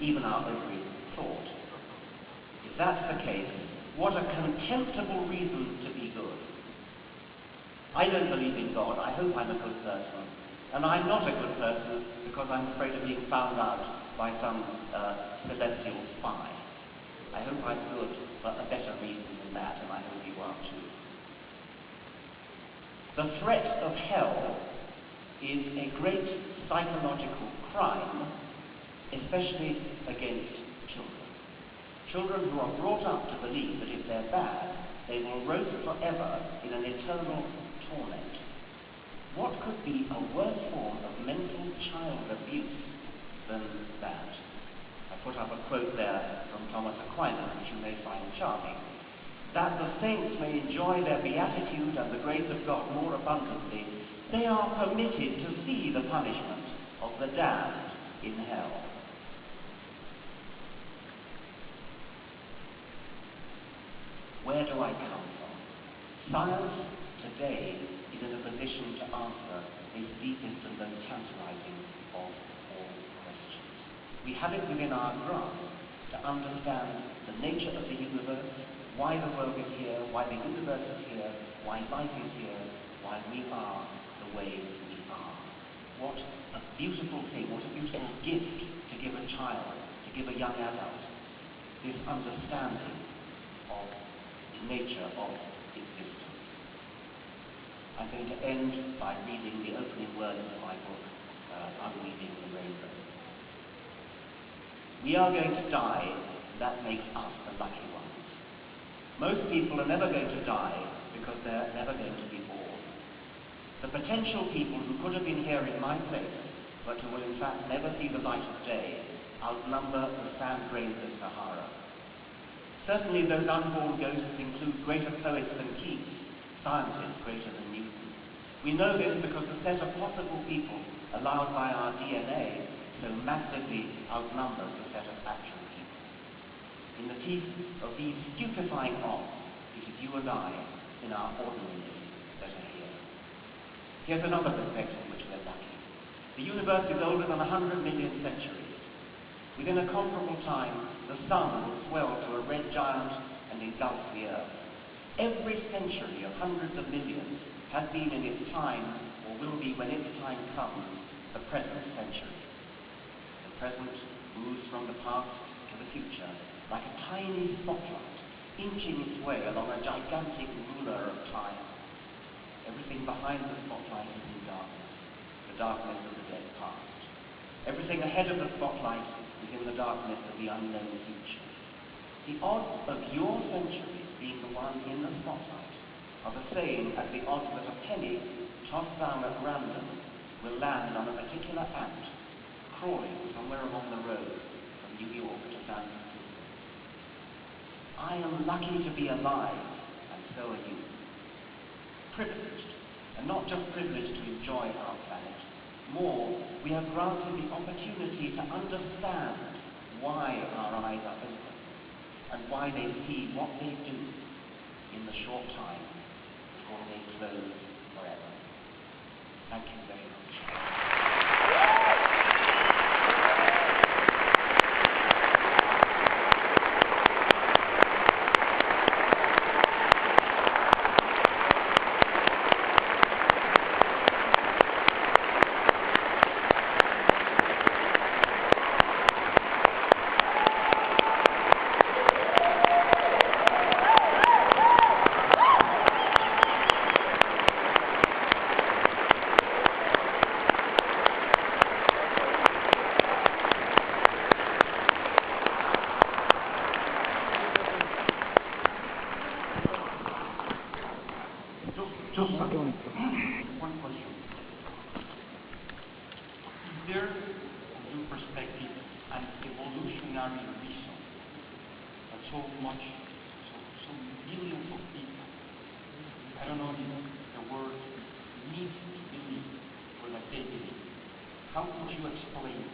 even our every thought. If that's the case, what a contemptible reason to be good. I don't believe in God. I hope I'm a good person. And I'm not a good person because I'm afraid of being found out by some celestial spy. I hope I'm good for a better reason than that, and I hope you are too. The threat of hell is a great psychological crime, especially against children. Children who are brought up to believe that if they're bad, they will roast forever in an eternal torment. What could be a worse form of mental child abuse than that? I put up a quote there from Thomas Aquinas, which you may find charming. That the saints may enjoy their beatitude and the grace of God more abundantly, they are permitted to see the punishment of the damned in hell. Where do I come from? Science today is in a position to answer this deepest and most tantalizing of all questions. We have it within our grasp to understand the nature of the universe, why the world is here, why the universe is here, why life is here, why we are the way we are. What a beautiful thing, what a beautiful gift to give a child, to give a young adult, this understanding of the nature of existence. I'm going to end by reading the opening words of my book, Unweaving the Rainbow. We are going to die, that makes us the lucky ones. Most people are never going to die because they're never going to be born. The potential people who could have been here in my place, but who will in fact never see the light of day, outnumber the sand grains of Sahara. Certainly those unborn ghosts include greater poets than Keats, scientists greater than Newton. We know this because the set of possible people allowed by our DNA so massively outnumbers the set of actual people. In the teeth of these stupefying odds, it is you and I, in our ordinariness, that are here. Here's another perspective in which we're lucky. The universe is older than 100 million centuries. Within a comparable time, the sun will swell to a red giant and engulf the earth. Every century of hundreds of millions has been in its time, or will be when its time comes, the present century. The present moves from the past to the future like a tiny spotlight, inching its way along a gigantic ruler of time. Everything behind the spotlight is in darkness, the darkness of the dead past. Everything ahead of the spotlight is in the darkness of the unknown future. The odds of your century being the one in the spotlight are the same as the odds that a penny tossed down at random will land on a particular ant crawling somewhere along the road from New York to San Francisco. I am lucky to be alive, and so are you. Privileged, and not just privileged to enjoy our planet. More, we are granted the opportunity to understand why our eyes are open and why they see what they do in the short time before they close forever. Thank you very much. Just one question. Is there, from your perspective, an evolutionary reason that so millions of people, I don't know if the word need to believe or that they believe? How could you explain it?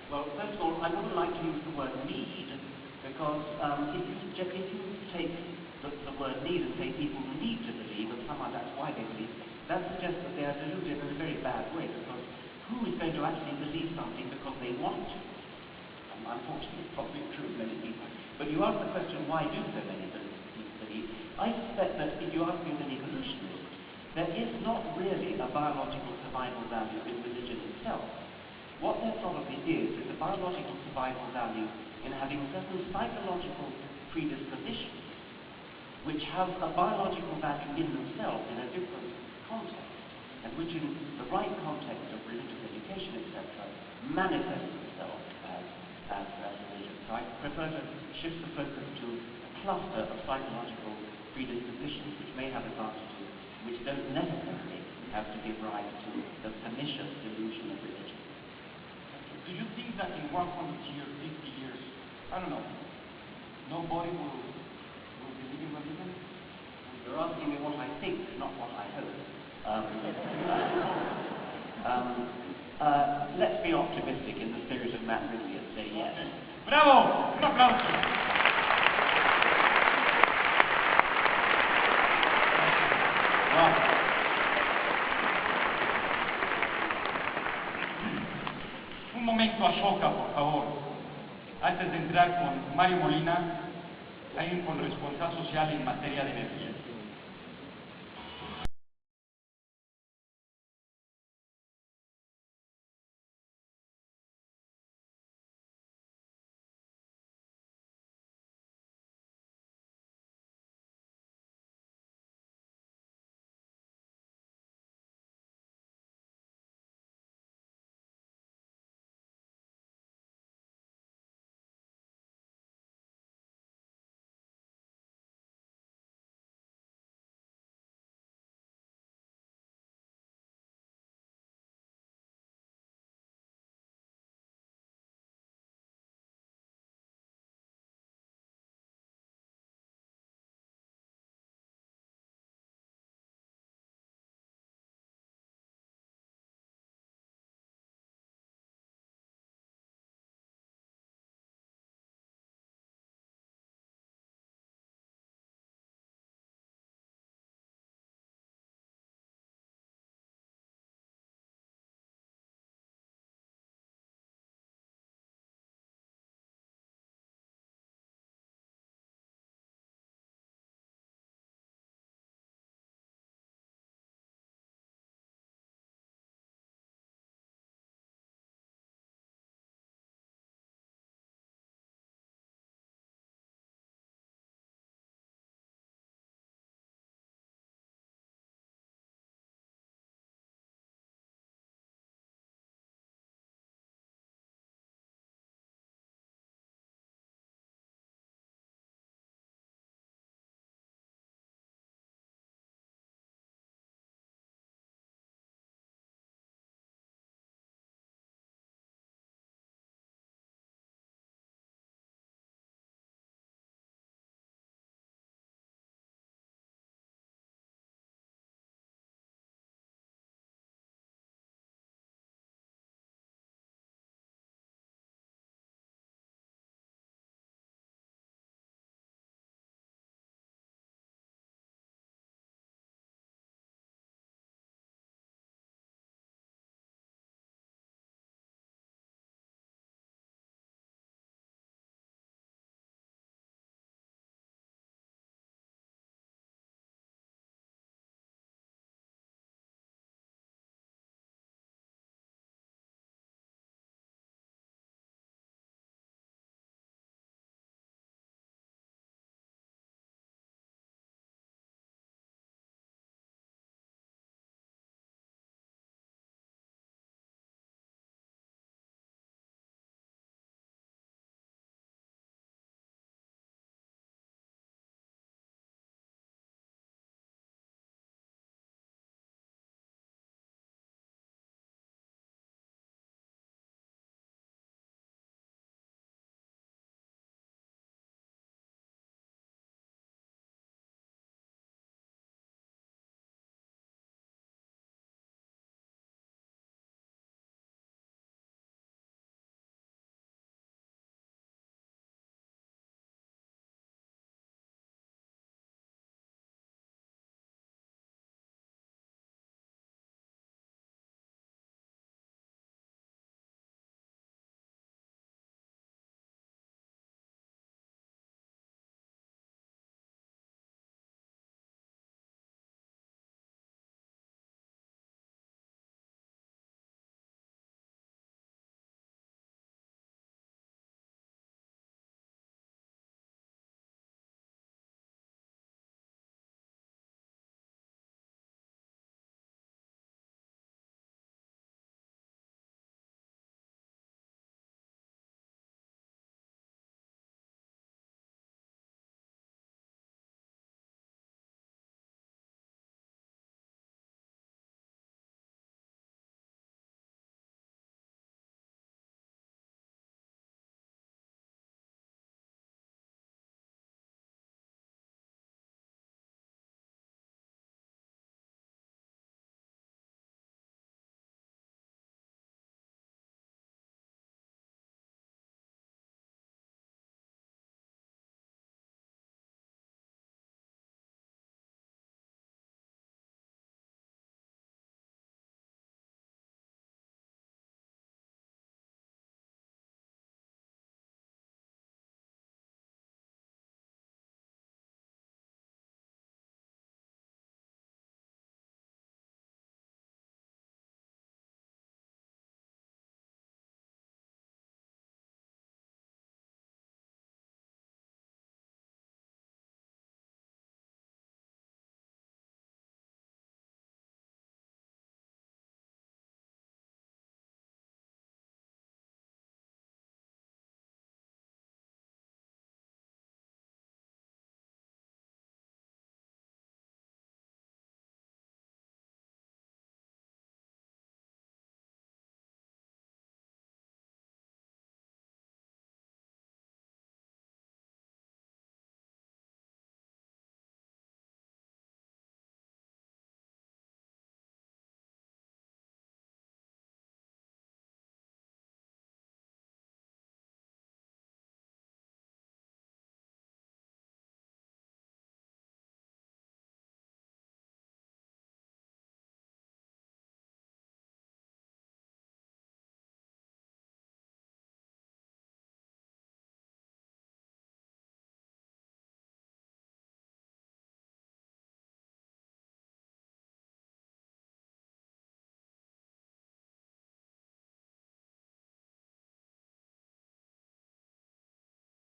Well, first of all, I wouldn't like to use the word need, because if you take the word need and say people need to believe, and somehow that's why they believe, that suggests that they are deluded in a very bad way, because who is going to actually believe something because they want to? Unfortunately, it's probably true of many people. But you ask the question, why do so many believe? I suspect that if you ask me as an evolutionist, there is not really a biological survival value in religion itself. What there probably is a biological survival value in having certain psychological predispositions which have a biological value in themselves in a different context, and which in the right context of religious education, etc., manifest themselves as religion. So I prefer to shift the focus to a cluster of psychological predispositions which may have advantages, which don't necessarily have to give rise to the pernicious delusion of religion. Do you think that in 100 years, 50 years, I don't know, nobody will believe in religion? You're asking me what I think, not what I hope. Let's be optimistic in the spirit of Matt Ridley and say yes. Okay. ¡Bravo! ¡Un aplauso! Wow. Un momento Ashoka, por favor. Antes de entrar con Mario Molina, hay un corresponsal social en materia de energía.